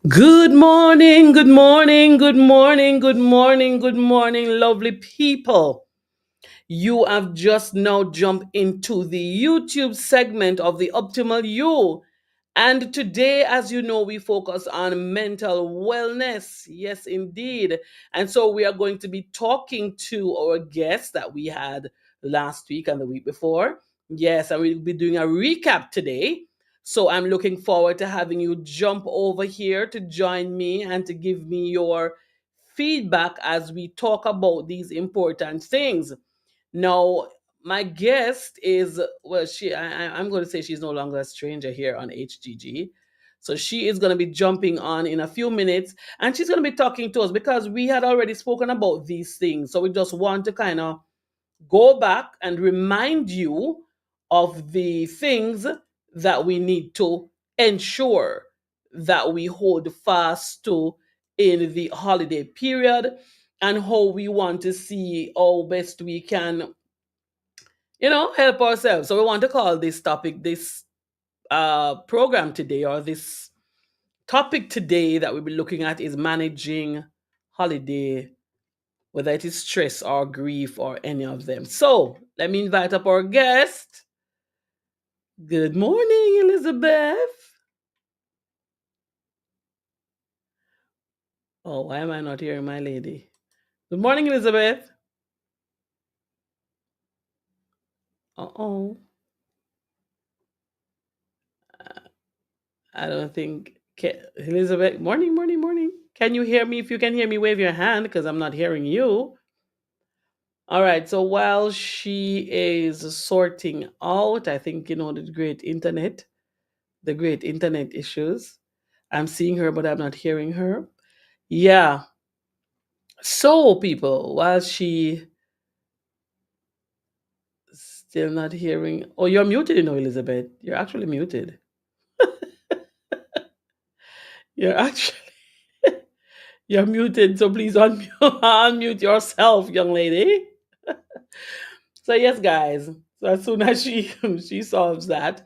Good morning, good morning, good morning, good morning, good morning, lovely people. You have just now jumped into the YouTube segment of the Optimal You. And today, as you know, we focus on mental wellness. Yes, indeed. And so we are going to be talking to our guests that we had last week and the week before. Yes, and we'll be doing a recap today. So I'm looking forward to having you jump over here to join me and to give me your feedback as we talk about these important things. Now, my guest is, well, I'm going to say she's no longer a stranger here on HGG. So she is going to be jumping on in a few minutes and she's going to be talking to us because we had already spoken about these things. So we just want to kind of go back and remind you of the things that we need to ensure that we hold fast to in the holiday period and how we want to see how best we can help ourselves. So we want to call this topic, this program today, or this topic today that we'll be looking at is managing holiday, whether it is stress or grief or any of them. So let me invite up our guest. Good morning, Elizabeth. Oh, why am I not hearing my lady? Good morning, Elizabeth. Uh-oh. I don't think Elizabeth. Morning, morning, morning. Can you hear me? If you can hear me, wave your hand because I'm not hearing you. All right. So while she is sorting out, I think the great internet issues. I'm seeing her, but I'm not hearing her. Yeah. So people, while she still not hearing, oh, you're muted, Elizabeth. You're actually muted. You're actually you're muted. So please unmute, unmute yourself, young lady. So yes, guys. So as soon as she she solves that,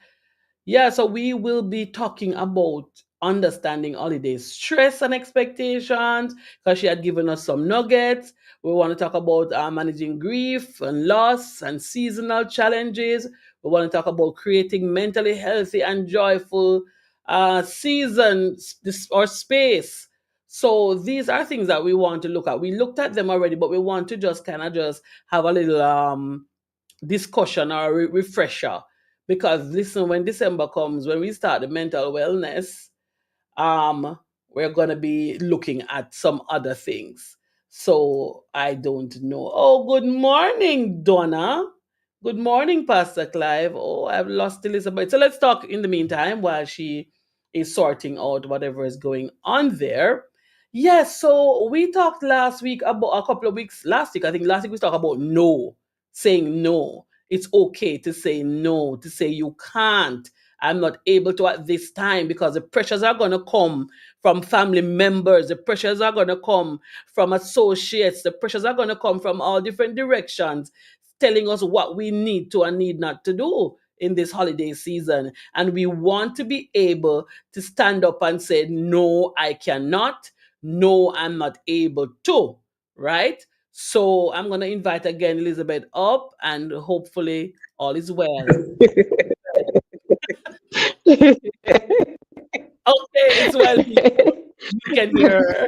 yeah, so we will be talking about understanding holiday stress and expectations because she had given us some nuggets. We want to talk about managing grief and loss and seasonal challenges. We want to talk about creating mentally healthy and joyful seasons or space. So these are things that we want to look at. We looked at them already, but we want to just kind of just have a little discussion or refresher because listen, when December comes, when we start the mental wellness, um we're going to be looking at some other things. So I don't know. Oh, good morning, Donna. Good morning, Pastor Clive. Oh, I've lost Elizabeth. So let's talk in the meantime while she is sorting out whatever is going on there. Yes, so we talked last week about a couple of weeks last week. I think last week we talked about no, saying no. It's okay to say no, to say you can't. I'm not able to at this time because the pressures are going to come from family members. The pressures are going to come from associates. The pressures are going to come from all different directions, telling us what we need to and need not to do in this holiday season. And we want to be able to stand up and say, no, I cannot. No, I'm not able to. Right? So I'm going to invite again Elizabeth up and hopefully all is well. Okay, it's well, people. You can hear her.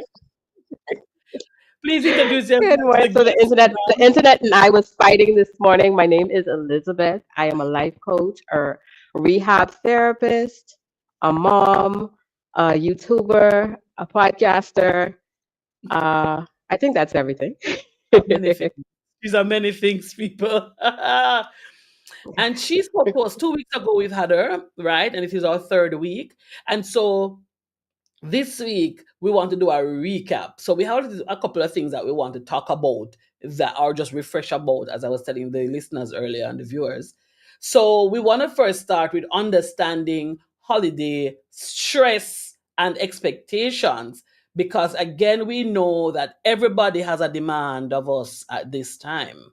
Please introduce Good yourself to morning. the So the guests. internet and I was fighting this morning. My name is Elizabeth. I am a life coach or rehab therapist, a mom, a YouTuber, a podcaster. I think that's everything. Many things. These are many things, people. And she spoke to us 2 weeks ago. We've had her, right? And it is our third week. And so this week we want to do a recap. So we have a couple of things that we want to talk about that are just refresh about, as I was telling the listeners earlier and the viewers. So we want to first start with understanding holiday stress and expectations because again we know that everybody has a demand of us at this time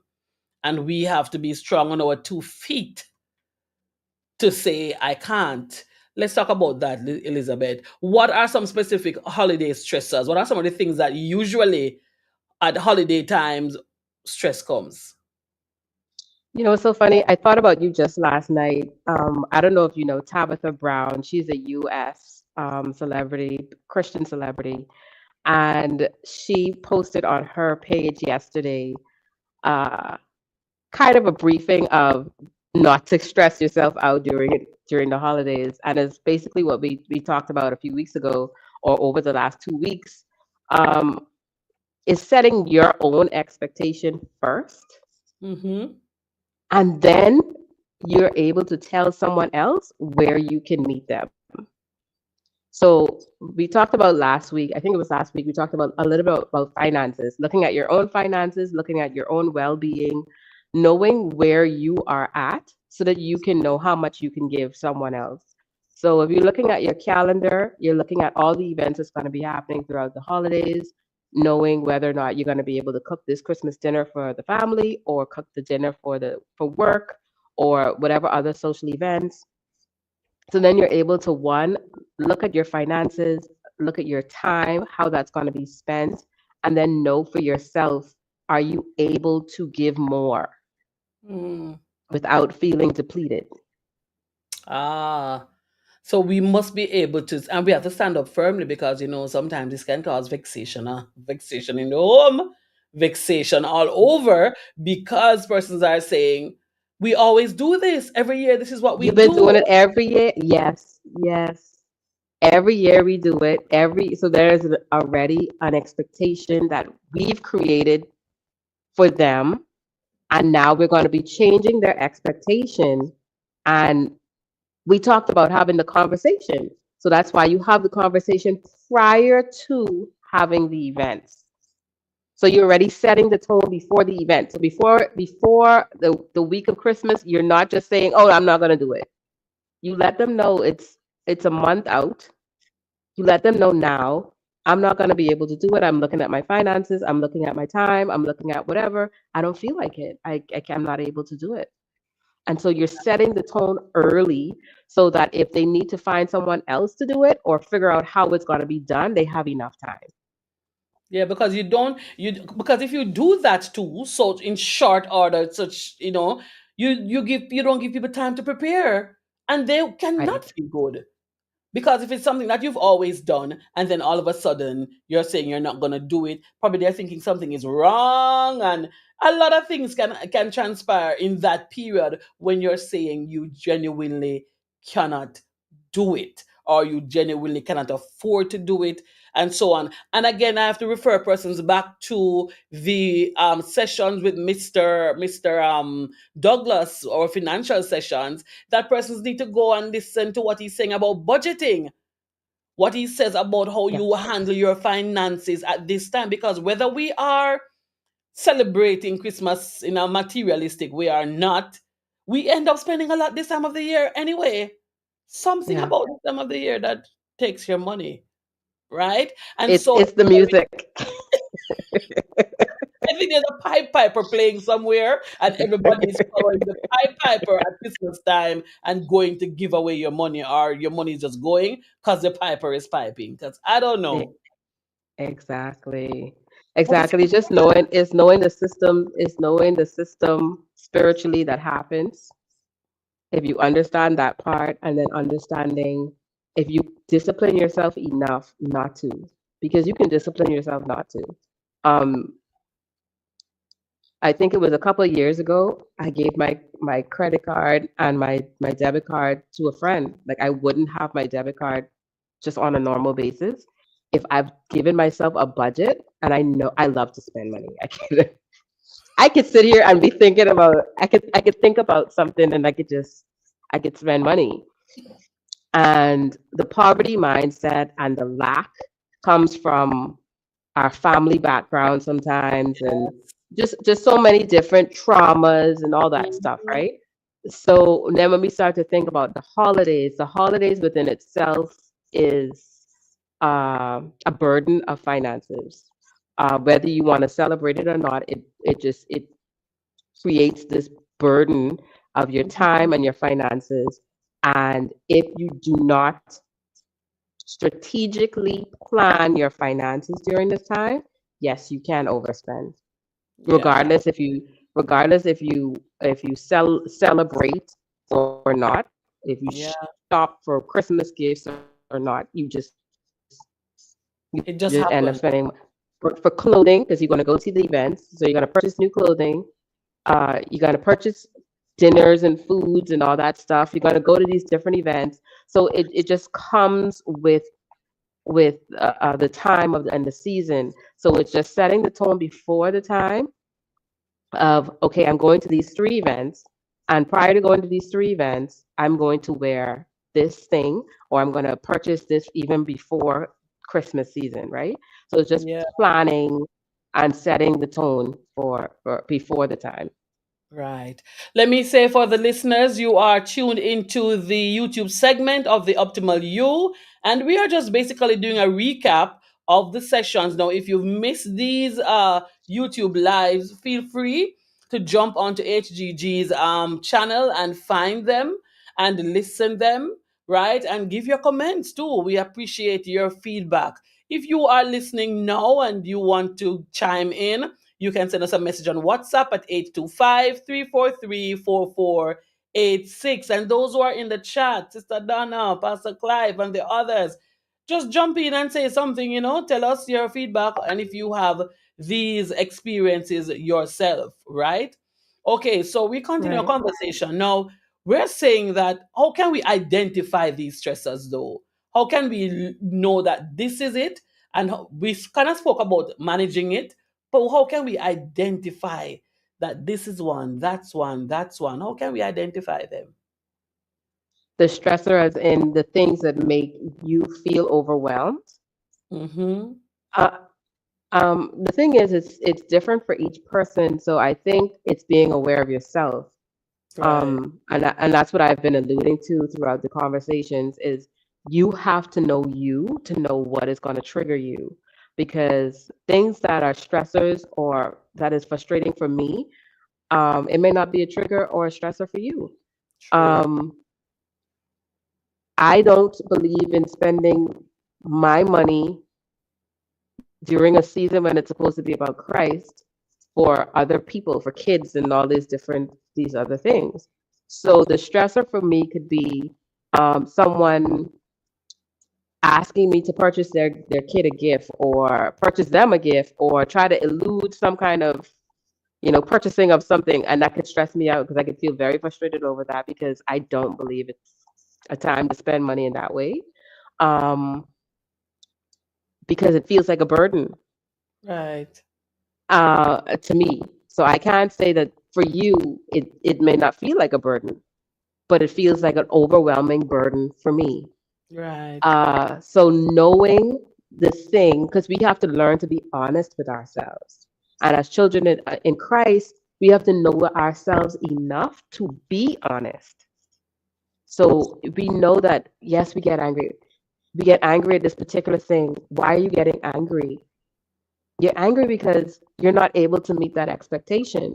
and we have to be strong on our 2 feet to say I can't. Let's talk about that, Elizabeth. What are some specific holiday stressors? What are some of the things that usually at holiday times stress comes? You know, it's so funny. I thought about you just last night. I don't know if you know Tabitha Brown. She's a U.S. Celebrity, Christian celebrity, and she posted on her page yesterday, uh, kind of a briefing of not to stress yourself out during the holidays, and it's basically what we talked about a few weeks ago or over the last 2 weeks. Um, is setting your own expectation first, Mm-hmm. and then you're able to tell someone else where you can meet them. So we talked about last week, I think it was last week, we talked about a little bit about finances, looking at your own finances, looking at your own well-being, knowing where you are at so that you can know how much you can give someone else. So if you're looking at your calendar, you're looking at all the events that's going to be happening throughout the holidays, knowing whether or not you're going to be able to cook this Christmas dinner for the family or cook the dinner for work or whatever other social events. So then you're able to one, look at your finances, look at your time, how that's going to be spent, and then know for yourself, are you able to give more Mm. without feeling depleted? Ah, so we must be able to, and we have to stand up firmly because sometimes this can cause vexation, vexation in the home, vexation all over because persons are saying, "We always do this every year. This is what we You've been do." doing it every year? Yes, yes. Every year we do it. So there's already an expectation that we've created for them, and now we're going to be changing their expectation. And we talked about having the conversation. So that's why you have the conversation prior to having the events. So you're already setting the tone before the event. So before the week of Christmas, you're not just saying, "Oh, I'm not going to do it." You let them know it's a month out. You let them know now. I'm not going to be able to do it. I'm looking at my finances. I'm looking at my time. I'm looking at whatever. I don't feel like it. I'm not able to do it. And so you're setting the tone early so that if they need to find someone else to do it or figure out how it's going to be done, they have enough time. Yeah, because because if you do that too, so in short order, such you don't give people time to prepare, and they cannot Right. feel good. Because if it's something that you've always done, and then all of a sudden you're saying you're not gonna do it, probably they're thinking something is wrong, and a lot of things can transpire in that period when you're saying you genuinely cannot do it, or you genuinely cannot afford to do it, and so on. And again, I have to refer persons back to the sessions with Mr. Douglas, or financial sessions, that persons need to go and listen to what he's saying about budgeting, what he says about how Yeah. you handle your finances at this time. Because whether we are celebrating Christmas in a materialistic way or not, we end up spending a lot this time of the year anyway. Something Yeah. about this time of the year that takes your money, right? And It's so it's the music. I think there's a Pied Piper playing somewhere, and everybody's following the Pied Piper at Christmas time and going to give away your money, or your money is just going because the Piper is piping. Because I don't E- know. Exactly. But it's Exactly. Just knowing is knowing the system is knowing the system spiritually that happens. If you understand that part, and then understanding if you discipline yourself enough not to, because you can discipline yourself not to. Um, I think it was a couple of years ago. I gave my credit card and my debit card to a friend. Like I wouldn't have my debit card just on a normal basis. If I've given myself a budget, and I know I love to spend money, I could sit here and be thinking about I could think about something, and I could spend money. And the poverty mindset and the lack comes from our family background sometimes, and just so many different traumas and all that stuff, Mhm. right? So then when we start to think about the holidays within itself is a burden of finances. Whether you want to celebrate it or not, it creates this burden of your time and your finances. And if you do not strategically plan your finances during this time, yes, you can overspend. Yeah. Regardless if you celebrate or not, if you Yeah. shop for Christmas gifts or not, you just end up It just spending happened. for clothing because you're going to go to the events. So you're going to purchase new clothing. You're going to purchase dinners and foods and all that stuff. You're going to go to these different events. So it just comes with the time of and the season. So it's just setting the tone before the time of, okay, I'm going to these three events, and prior to going to these three events, I'm going to wear this thing, or I'm going to purchase this even before Christmas season, right? So it's just Yeah. planning and setting the tone for before the time. Right. Let me say for the listeners, you are tuned into the YouTube segment of the Optimal You, and we are just basically doing a recap of the sessions. Now, if you've missed these YouTube lives, feel free to jump onto HGG's channel and find them and listen them, right? And give your comments too. We appreciate your feedback. If you are listening now and you want to chime in, you can send us a message on WhatsApp at 825-343-4486. And those who are in the chat, Sister Donna, Pastor Clive, and the others, just jump in and say something, tell us your feedback and if you have these experiences yourself, right? Okay, so we continue our Right. conversation. Now, we're saying that how can we identify these stressors though? How can we know that this is it? And we kind of spoke about managing it, but how can we identify that this is one, that's one, that's one? How can we identify them? The stressor, as in the things that make you feel overwhelmed. Mm-hmm. Uh, the thing is, it's different for each person. So I think it's being aware of yourself. Right. And that's what I've been alluding to throughout the conversations is you have to know you to know what is going to trigger you, because things that are stressors or that is frustrating for me, it may not be a trigger or a stressor for you. True. Um, I don't believe in spending my money during a season when it's supposed to be about Christ for other people, for kids and all these other things. So the stressor for me could be someone asking me to purchase their kid a gift or purchase them a gift or try to elude some kind of purchasing of something, and that could stress me out because I could feel very frustrated over that because I don't believe it's a time to spend money in that way, um, because it feels like a burden Right. to me. So I can't say that for you it may not feel like a burden, but it feels like an overwhelming burden for me. Right. So knowing this thing, because we have to learn to be honest with ourselves. And as children in Christ, we have to know ourselves enough to be honest. So we know that, yes, we get angry. We get angry at this particular thing. Why are you getting angry? You're angry because you're not able to meet that expectation,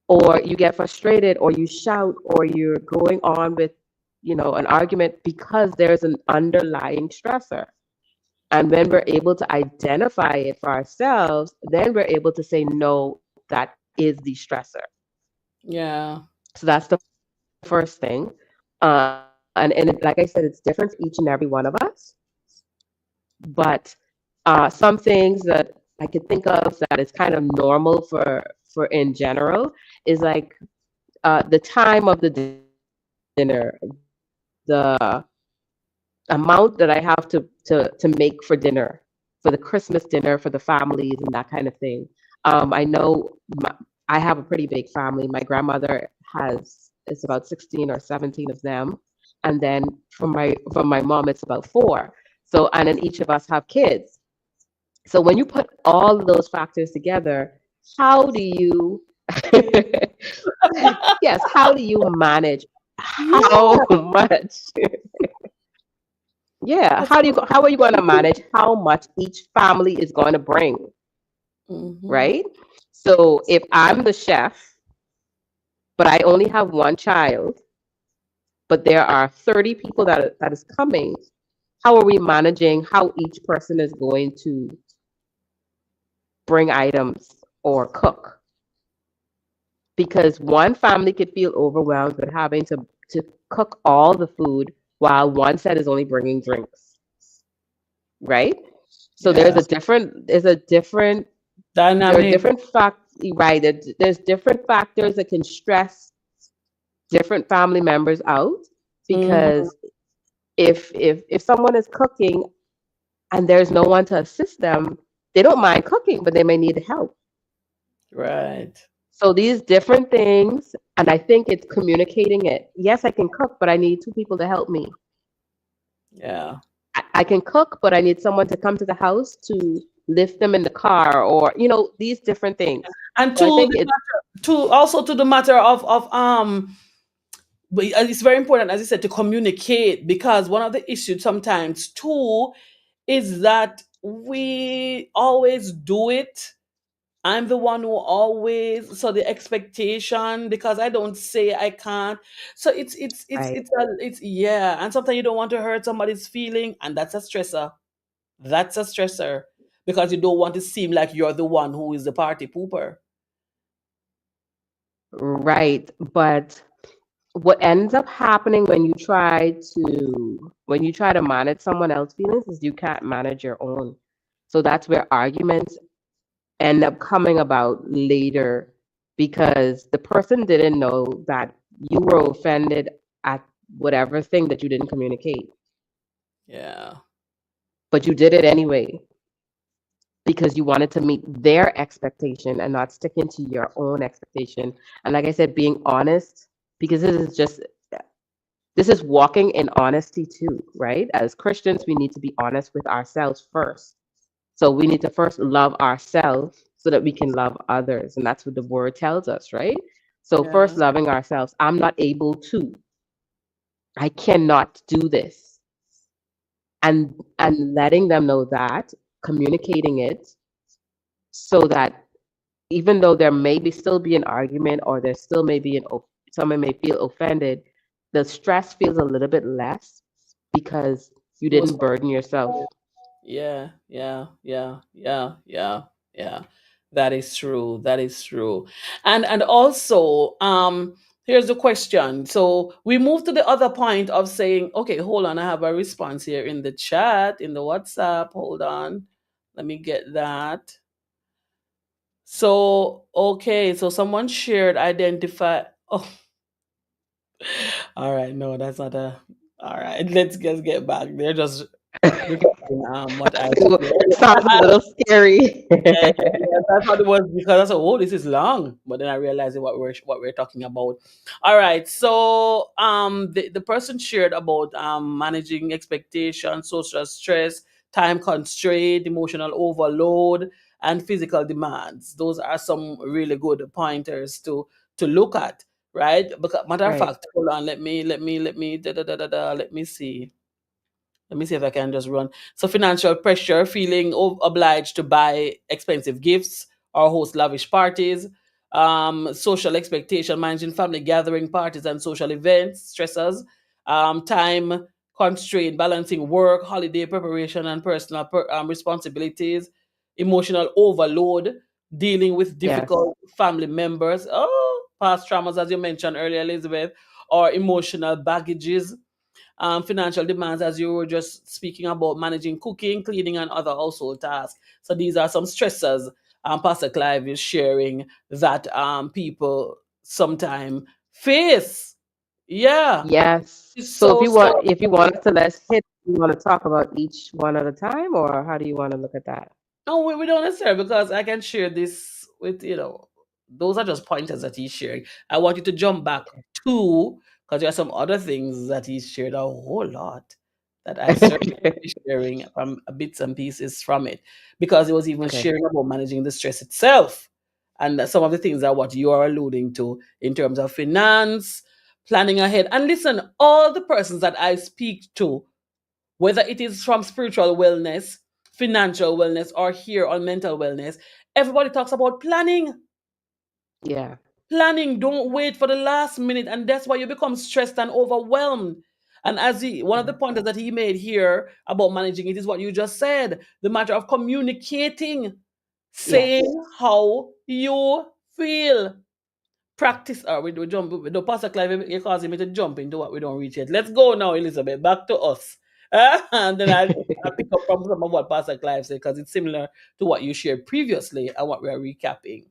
or you get frustrated, or you shout, or you're going on with, an argument because there's an underlying stressor. And when we're able to identify it for ourselves, then we're able to say, no, that is the stressor. Yeah. So that's the first thing. And like I said, it's different for each and every one of us. But some things that I could think of that is kind of normal for in general is like the time of the dinner, the amount that I have to make for dinner, for the Christmas dinner, for the families and that kind of thing. I know I have a pretty big family. My grandmother has it's about 16 or 17 of them, and then from my mom it's about four. So and then each of us have kids. So when you put all of those factors together, how do you yes, how do you manage Yeah. how much yeah, That's so how are you going to manage how much each family is going to bring, mm-hmm. right? So if I'm the chef, but I only have one child, but there are 30 people that is coming. How are we managing how each person is going to bring items or cook? Because one family could feel overwhelmed with having to cook all the food while one set is only bringing drinks, right? So Yeah. there are Dynamic. different right? There's different factors that can stress different family members out Hmm. because if someone is cooking and there's no one to assist them, they don't mind cooking, but they may need help. Right. So these different things, and I think it's communicating it. Yes, I can cook, but I need two people to help me. Yeah. I can cook, but I need someone to come to the house to lift them in the car, or these different things. And So I to think the it's matter, to also to the matter of but it's very important, as you said, to communicate, because one of the issues sometimes too is that we always do it. I'm the one who always, so the expectation, because I don't say I can't. So right. it's yeah, and sometimes you don't want to hurt somebody's feeling, and that's a stressor. That's a stressor, because you don't want to seem like you're the one who is the party pooper. Right. But what ends up happening when you try to manage someone else's feelings is you can't manage your own. So that's where arguments end up coming about later because the person didn't know that you were offended at whatever thing that you didn't communicate, Yeah. but you did it anyway because you wanted to meet their expectation and not sticking to your own expectation. And like I said, being honest, because this is walking in honesty too, right? As Christians, we need to be honest with ourselves first. So we need to first love ourselves so that we can love others. And that's what the word tells us, right? So Yeah. first loving ourselves. I'm not able to. I cannot do this. And letting them know that, communicating it so that even though there may be still be an argument or there still may be someone may feel offended, the stress feels a little bit less because you It was didn't burden yourself. Yeah, yeah, yeah, yeah, yeah, yeah. That is true. That is true. And also, here's the question. So we move to the other point of saying, okay, hold on, I have a response here in the chat, in the WhatsApp. Hold on. Let me get that. So, okay, so someone shared identify. Oh, all right, no, that's not a. All right, let's just get back. They're just repeating what I It shared. sounds a little scary. Yeah, yeah, that's what it was, because I said, "Oh, this is long," but then I realized what we're talking about. All right, so the person shared about managing expectations, social stress, time constraint, emotional overload, and physical demands. Those are some really good pointers to look at, right? Because matter of Right. fact, hold on, let me let me see. Let me see if I can just run. So, financial pressure, feeling obliged to buy expensive gifts or host lavish parties, social expectation, managing family gathering parties and social events, stressors, time constraint, balancing work, holiday preparation, and personal responsibilities, emotional overload, dealing with Yes. difficult family members, past traumas, as you mentioned earlier, Elizabeth, or emotional baggages, financial demands, as you were just speaking about, managing cooking, cleaning, and other household tasks. So these are some stressors Pastor Clive is sharing that people sometimes face. Yeah. Yes. It's So so, so. if you want us to let's hit, you want to talk about each one at a time, or how do you want to look at that? No, we don't necessarily, because I can share this with, those are just pointers that he's sharing. I want you to jump back to, because there are some other things that he's shared a whole lot that I certainly will be sharing from bits and pieces from it, because he was even Okay. sharing about managing the stress itself. And that some of the things are what you are alluding to in terms of finance, planning ahead. And listen, all the persons that I speak to, whether it is from spiritual wellness, financial wellness, or here on mental wellness, everybody talks about planning. Yeah. Planning, don't wait for the last minute, and that's why you become stressed and overwhelmed. And one of the pointers that he made here about managing it is what you just said, the matter of communicating, saying Yes. how you feel. Practice, we jump, we do Pastor Clive, you're causing me to jump into what we don't reach yet. Let's go now, Elizabeth, back to us. And then I pick up from some of what Pastor Clive said, because it's similar to what you shared previously and what we are recapping.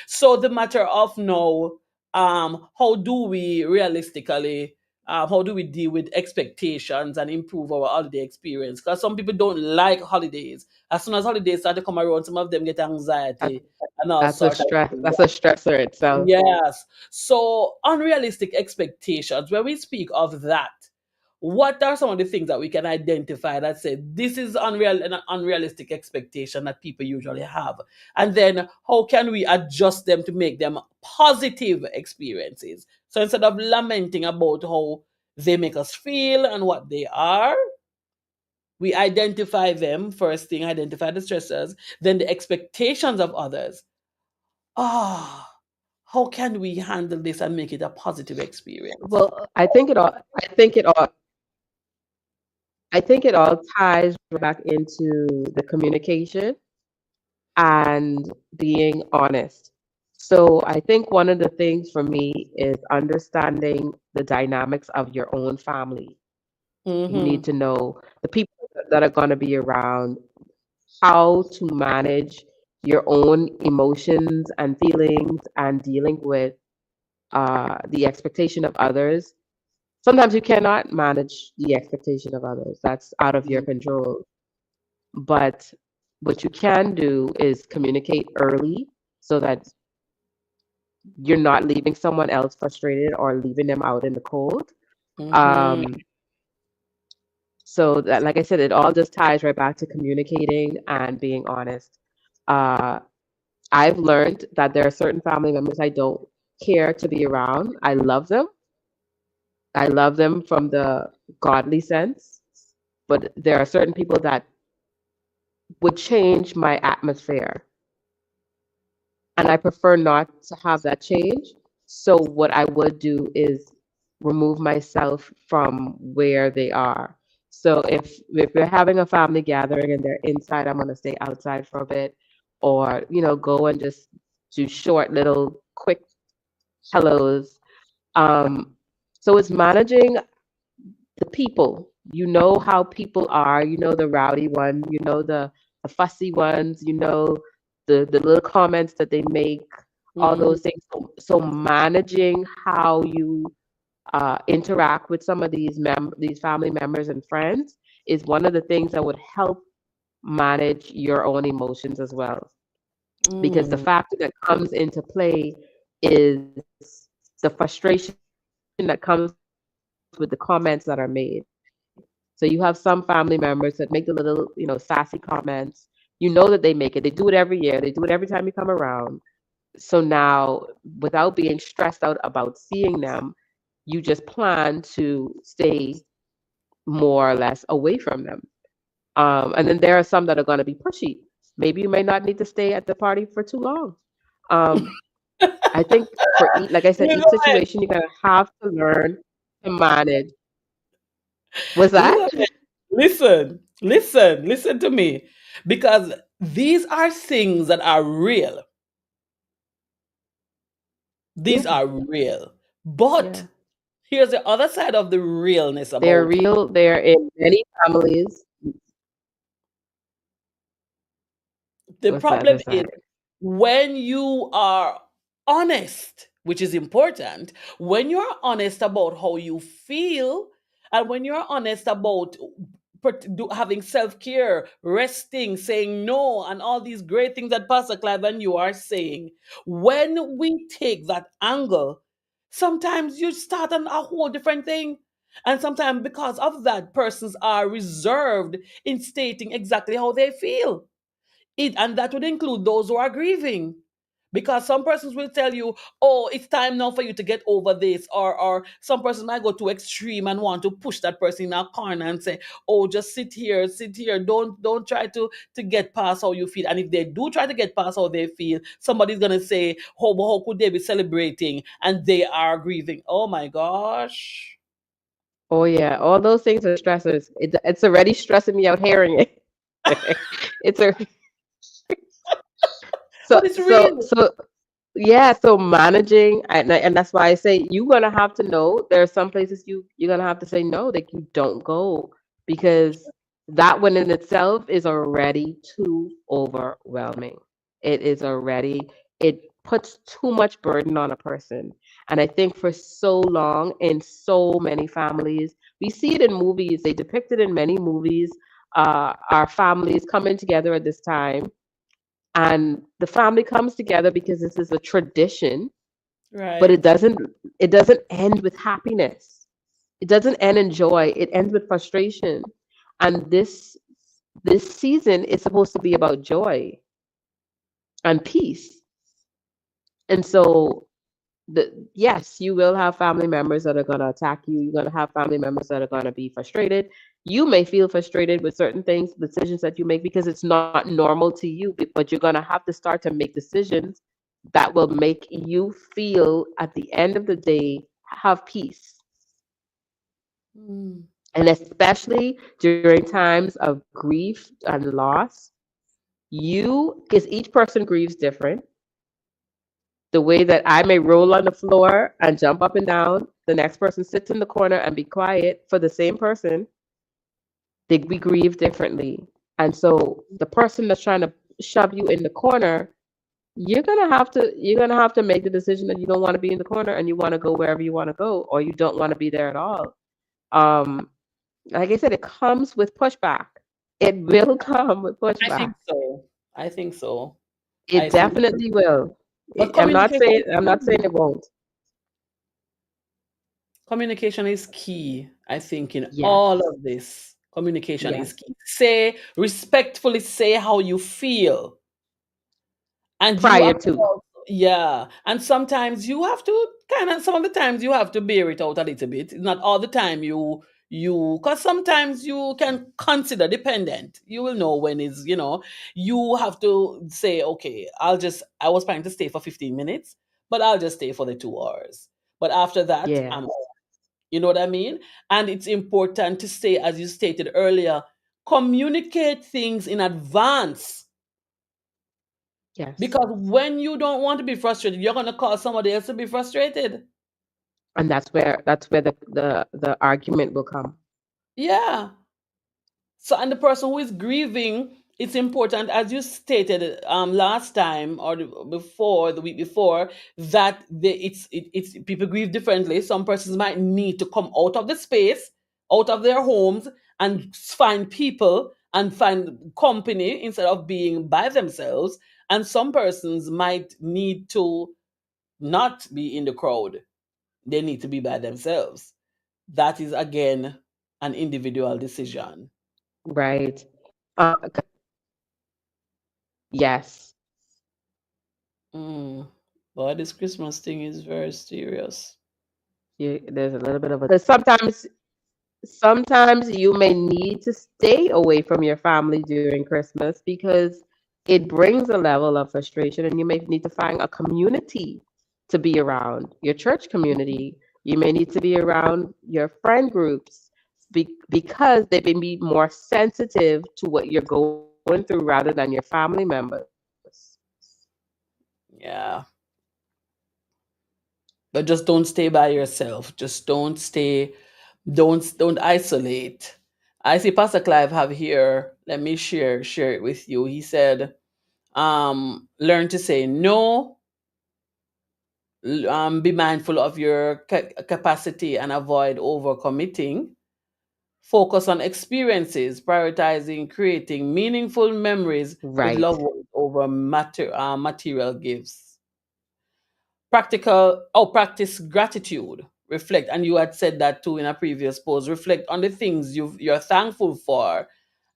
So the matter of now, how do we realistically, how do we deal with expectations and improve our holiday experience? Because some people don't like holidays. As soon as holidays start to come around, some of them get That, anxiety and all that's a sorts of stress. things. That's a stressor itself. Yes. So unrealistic expectations, when we speak of that, what are some of the things that we can identify that say this is an unrealistic expectation that people usually have? And then how can we adjust them to make them positive experiences? So instead of lamenting about how they make us feel and what they are, we identify them first thing, identify the stressors, then the expectations of others. Ah, how can we handle this and make it a positive experience? Well, I think it all ties back into the communication and being honest. So I think one of the things for me is understanding the dynamics of your own family. You need Mm-hmm. to know the people that are going to be around, how to manage your own emotions and feelings and dealing with the expectation of others. Sometimes you cannot manage the expectation of others. That's out of your control. But what you can do is communicate early so that you're not leaving someone else frustrated or leaving them out in the cold. Mm-hmm. Um, so that, like I said, it all just ties right back to communicating and being honest. Uh, I've learned that there are certain family members I don't care to be around. I love them. I love them from the godly sense, but there are certain people that would change my atmosphere. And I prefer not to have that change. So what I would do is remove myself from where they are. So if we're having a family gathering and they're inside, I'm gonna stay outside for a bit, or go and just do short little quick hellos. Um, so it's managing the people. You know how people are. You know the rowdy one. You know the fussy ones. You know the little comments that they make. All Mm-hmm. those things. So managing how you interact with some of these family members and friends is one of the things that would help manage your own emotions as well. Because the Mm. factor that comes into play is the frustration that comes with the comments that are made. So you have some family members that make the little, sassy comments. You know that they make it. They do it every year. They do it every time you come around. So now, without being stressed out about seeing them, you just plan to stay more or less away from them. And then there are some that are going to be pushy. Maybe you may not need to stay at the party for too long. Um, I think like I said, You each know what? situation you're gonna have to learn to manage. Was that? Elizabeth, listen to me. Because these are things that are real. These Yeah, are real. But yeah. here's the other side of the realness They're about real. They're in many families. the What's the problem other is side? when you are honest, which is important, when you're honest about how you feel, and when you're honest about having self care, resting, saying no, and all these great things that Pastor Clive and you are saying, when we take that angle, sometimes you start on a whole different thing. And sometimes because of that, persons are reserved in stating exactly how they feel. And that would include those who are grieving. Because some persons will tell you, oh, it's time now for you to get over this, or some person might go to extreme and want to push that person in a corner and say, oh, just sit here, don't try to get past how you feel. And if they do try to get past how they feel, somebody's gonna say, oh, but how could they be celebrating and they are grieving? Oh my gosh. Oh yeah, all those things are stressors. It's already stressing me out hearing it. It's a so But it's so real. so yeah, so managing, and that's why I say you're gonna have to know there are some places you're gonna have to say no, that you don't go, because that one in itself is already too overwhelming. It is already, it puts too much burden on a person. And I think for so long in so many families, we see it in movies, they depict it in many movies, our families coming together at this time, and the family comes together because this is a tradition, but Right. it doesn't end with happiness, it doesn't end in joy, it ends with frustration. And this season is supposed to be about joy and peace. And so yes, you will have family members that are going to attack you, you're going to have family members that are going to be frustrated, you may feel frustrated with certain things, decisions that you make, because it's not normal to you, but you're going to have to start to make decisions that will make you feel at the end of the day have peace. Mm. And especially during times of grief and loss, because each person grieves different. The way that I may roll on the floor and jump up and down, the next person sits in the corner and be quiet. For the same person, we grieve differently. And so the person that's trying to shove you in the corner, you're gonna have to make the decision that you don't want to be in the corner and you want to go wherever you want to go, or you don't want to be there at all. Um, like I said, it comes with pushback. It will come with I think pushback. so. I think so. I It think, definitely will. but I'm not saying it won't. communication is key. I think in all Yes. of this, communication is Yes. key. Say respectfully, say how you feel, and you Prior have to to. also, yeah. And sometimes you have to kind of, some of the times you have to bear it out a little bit. Not all the time because sometimes you can consider dependent. You will know when it's, you have to say, okay, I was planning to stay for 15 minutes, but I'll just stay for the 2 hours. But after that, I'm Yes. out. You know what I mean? And it's important to say, as you stated earlier, communicate things in advance, Yes. because when you don't want to be frustrated, you're going to cause somebody else to be frustrated. And that's where the argument will come. Yeah. So, and the person who is grieving, it's important, as you stated last time, or the week before, that it's people grieve differently. Some persons might need to come out of the space, out of their homes, and find people and find company instead of being by themselves. And some persons might need to not be in the crowd. They need to be by themselves. That is again an individual decision. Right. Yes. Mm. Boy, this Christmas thing is very serious. There's a little bit of a, because sometimes you may need to stay away from your family during Christmas because it brings a level of frustration, and you may need to find a community to be around, your church community. You may need to be around your friend groups, because they may be more sensitive to what you're going through rather than your family members. Yeah. But just don't stay by yourself. Just don't isolate. I see Pastor Clive have here. Let me share it with you. He said, learn to say no, be mindful of your capacity and avoid overcommitting. Focus on experiences, prioritizing creating meaningful memories with loved Right. ones over material gifts. Practice gratitude. Reflect, and you had said that too in a previous post. Reflect on the things you're thankful for,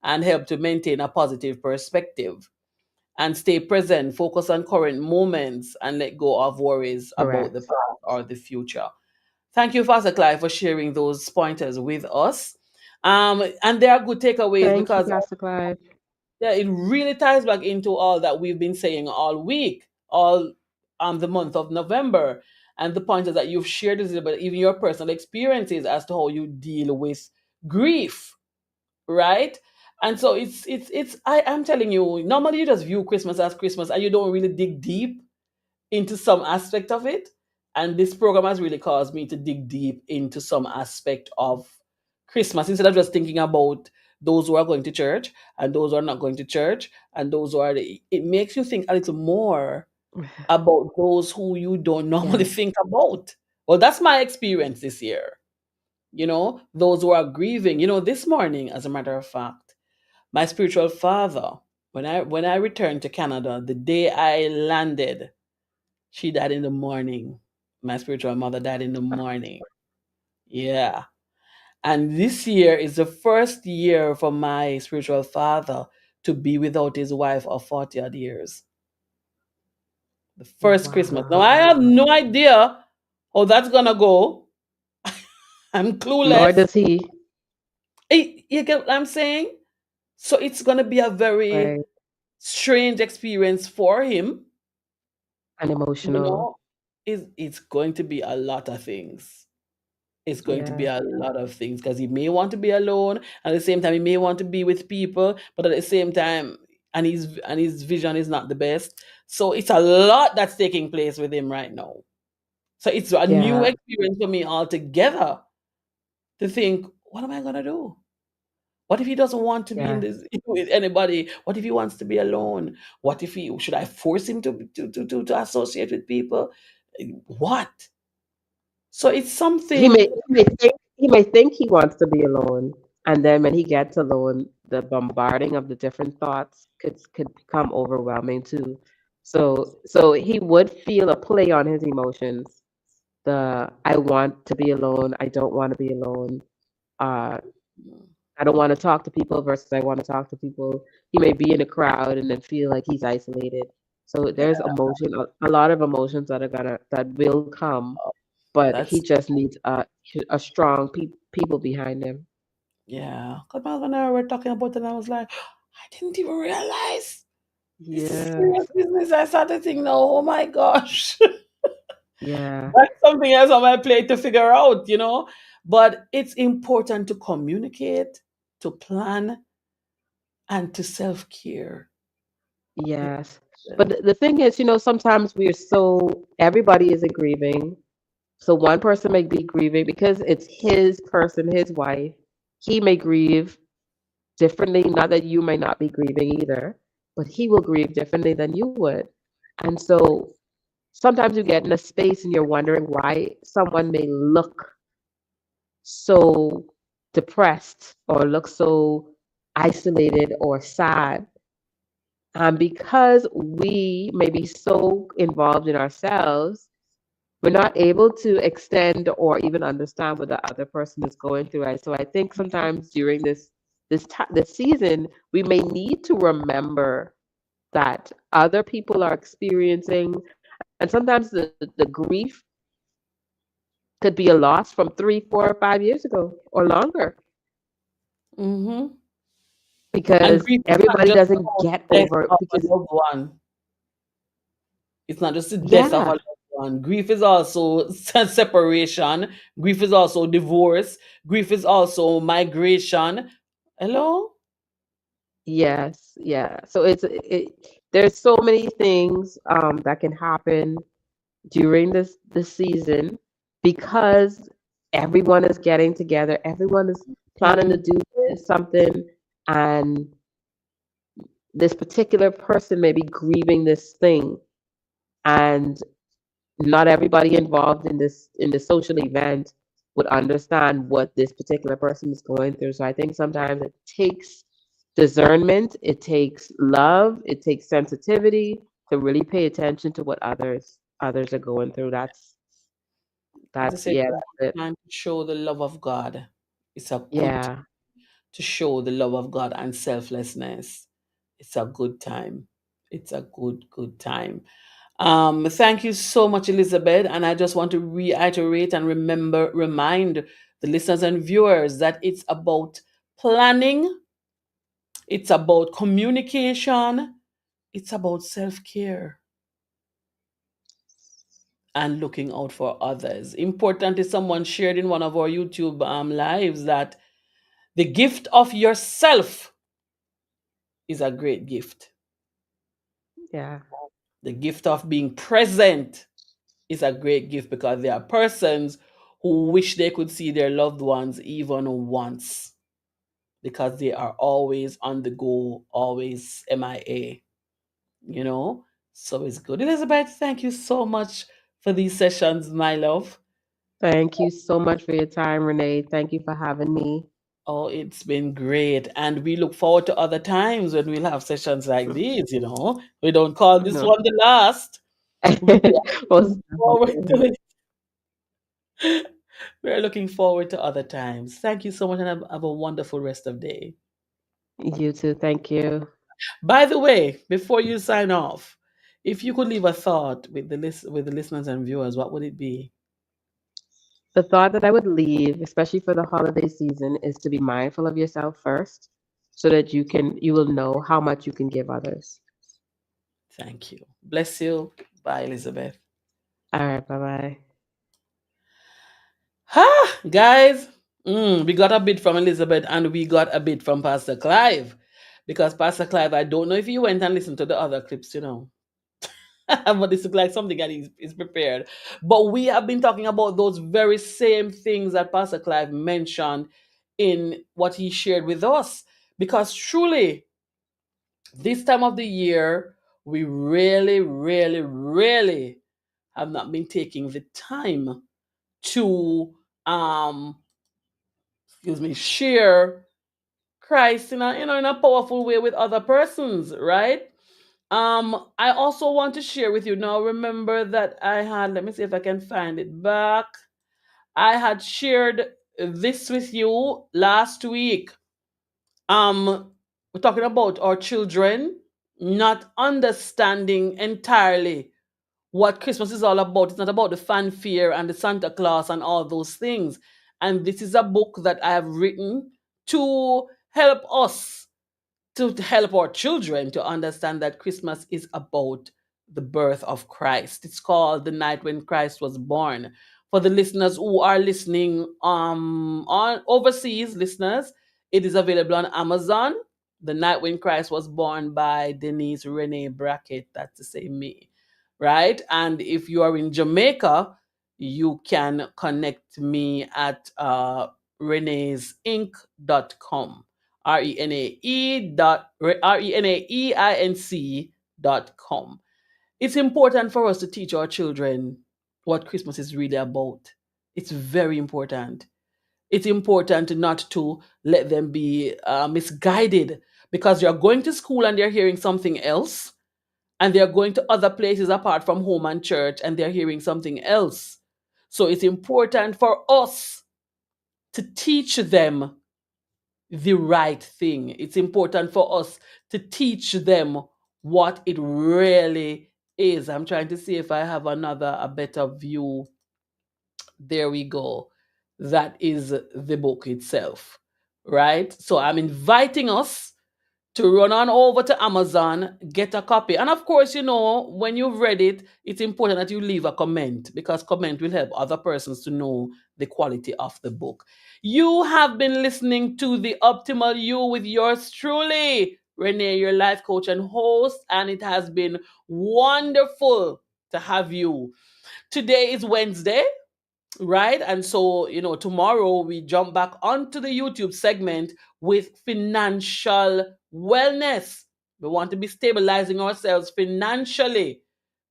and help to maintain a positive perspective. and stay present, focus on current moments, and let go of worries about the Correct. past or the future. Thank you, Pastor Clive, for sharing those pointers with us. And they are good takeaways Thank you, because Pastor Clive. yeah, it really ties back into all that we've been saying all week, all the month of November, and the pointers that you've shared, Elizabeth, even your personal experiences as to how you deal with grief, right? And so it's I'm telling you, normally you just view Christmas as Christmas and you don't really dig deep into some aspect of it. And this program has really caused me to dig deep into some aspect of Christmas instead of just thinking about those who are going to church and those who are not going to church and those who are. It makes you think a little more about those who you don't normally Yes. think about. Well, that's my experience this year. Those who are grieving. This morning, as a matter of fact, my spiritual father, when I returned to Canada, the day I landed, she died in the morning. My spiritual mother died in the morning. Yeah. And this year is the first year for my spiritual father to be without his wife of 40 odd years. The first Christmas. Now, I Wow. have no idea how that's going to go. I'm Nor clueless. does he. You get what I'm saying? So it's going to be a very Right. strange experience for him. And You emotional. know, it's going to be a lot of things. It's going to be Yes. a lot of things because he may want to be alone, and at the same time he may want to be with people, but at the same time, and his vision is not the best. So it's a lot that's taking place with him right now. So it's a new Yeah. experience for me altogether to think, what am I gonna do? What if he doesn't want to be in Yeah. this with anybody? What if he wants to be alone? What if he should I force him to associate with people? What? So it's He may something. he may think he wants to be alone, and then when he gets alone, the bombarding of the different thoughts could become overwhelming too. So he would feel a play on his emotions. The I want to be alone, I don't want to be alone. Uh, I don't want to talk to people versus I want to talk to people. He may be in a crowd and then feel like he's isolated. So Yeah, there's a lot of emotions that will come, but he that's just needs a strong people behind him. yeah. Because when I were talking about it, and I was like, I didn't even realize this is serious Yes, business. I started thinking, no, oh my gosh, yeah, that's something else on my plate to figure out. But it's important to communicate, to plan, and to self care. yes. But the thing is, sometimes we're so everybody isn't grieving. So one person may be grieving because it's his person, his wife. He may grieve differently. Not that you may not be grieving either, but he will grieve differently than you would. And so sometimes you get in a space and you're wondering why someone may look so depressed or look so isolated or sad. Because we may be so involved in ourselves, we're not able to extend or even understand what the other person is going through. So I think sometimes during this season, we may need to remember that other people are experiencing, and sometimes the grief could be a loss from 3, 4, or 5 years ago or longer, Mm-hmm. And because grief is not everybody just doesn't about get the death over of a because loved one. It's not just the death of a yeah, loved one. Grief is also separation. Grief is also divorce. Grief is also migration. Hello? yes, yeah. So there's so many things that can happen during this season because everyone is getting together, everyone is planning to Mm, do something, and this particular person may be grieving this thing, and not everybody involved in the social event would understand what this particular person is going through. So I think sometimes it takes discernment, it takes love, it takes sensitivity to really pay attention to what others are going through. as I That's said, yeah, it's a that's it. good time to show the love of God. It's a good Yeah. to show the love of God and selflessness. It's a good time. It's a good time. Thank you so much, Elizabeth. And I just want to reiterate and remind the listeners and viewers that it's about planning, it's about communication, it's about self care and looking out for others. Importantly, someone shared in one of our YouTube lives that the gift of yourself is a great gift. Yeah. The gift of being present is a great gift because there are persons who wish they could see their loved ones even once because they are always on the go, always MIA, you know? So it's good. Elizabeth, thank you so much for these sessions, my love. Thank you so much for your time, Renee. Thank you for having me. Oh, it's been great. And we look forward to other times when we'll have sessions like these, you know. We don't call this No. one the last. We are Most looking forward to definitely. it. We're looking forward to other times. Thank you so much and have a wonderful rest of day. You too. Thank you. By the way, before you sign off, if you could leave a thought with with the listeners and viewers, what would it be? The thought that I would leave, especially for the holiday season, is to be mindful of yourself first so that you will know how much you can give others. Thank you. Bless you. Bye, Elizabeth. All right, bye-bye. Ha, guys. We got a bit from Elizabeth and we got a bit from Pastor Clive. Because Pastor Clive, I don't know if you went and listened to the other clips, you know. But this looks like something that is prepared. But we have been talking about those very same things that Pastor Clive mentioned in what he shared with us. Because truly, this time of the year, we really have not been taking the time to um share Christ in a in a powerful way with other persons, right? I also want to share with you now. Remember that I had, let me see if I can find it back. I had shared this with you last week. We're talking about our children not understanding entirely what Christmas is all about. It's not about the fanfare and the Santa Claus and all those things. And this is a book that I have written to help us, to help our children to understand that Christmas is about the birth of Christ. It's called The Night When Christ Was Born. For the listeners who are listening on overseas listeners, it is available on Amazon. The Night When Christ Was Born by Denise Renae Brackett. That's the same me, right? And if you are in Jamaica, you can connect me at renaesinc.com. RENAE.RENAEINC.com. It's important for us to teach our children what Christmas is really about. It's very important. It's important not to let them be misguided because you're going to school and they're hearing something else, and they're going to other places apart from home and church and they're hearing something else. So it's important for us to teach them the right thing. It's important for us to teach them what it really is. I'm trying to see if I have a better view. There we go. That is the book itself, right? So I'm inviting us to run on over to Amazon, get a copy. And of course, you know, when you've read it, it's important that you leave a comment because comment will help other persons to know the quality of the book. You have been listening to The Optimal You with yours truly, Renee, your life coach and host, and it has been wonderful to have you. Today is Wednesday, right? And so, you know, tomorrow we jump back onto the YouTube segment with financial wellness. We want to be stabilizing ourselves financially,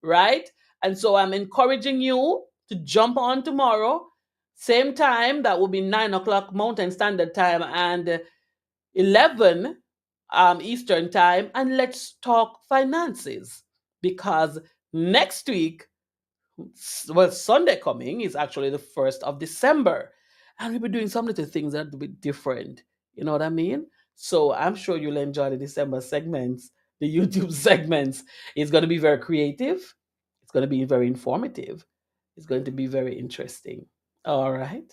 right? And so I'm encouraging you to jump on tomorrow. Same time, that will be 9 o'clock Mountain Standard Time and 11 Eastern Time. And let's talk finances because next week, well, Sunday coming is actually the 1st of December. And we'll be doing some little things that will be different. You know what I mean? So I'm sure you'll enjoy the December segments the YouTube segments. It's going to be very creative. It's going to be very informative. It's going to be very interesting. All right.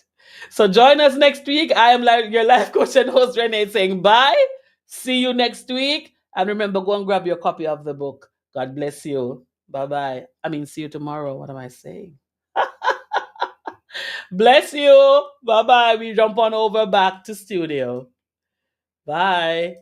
So join us next week. I am your life coach and host, Renae, saying bye. See you next week. And remember, go and grab your copy of the book. God bless you. Bye bye. I mean, see you tomorrow. What am I saying? Bless you. Bye bye. We jump on over back to studio. Bye.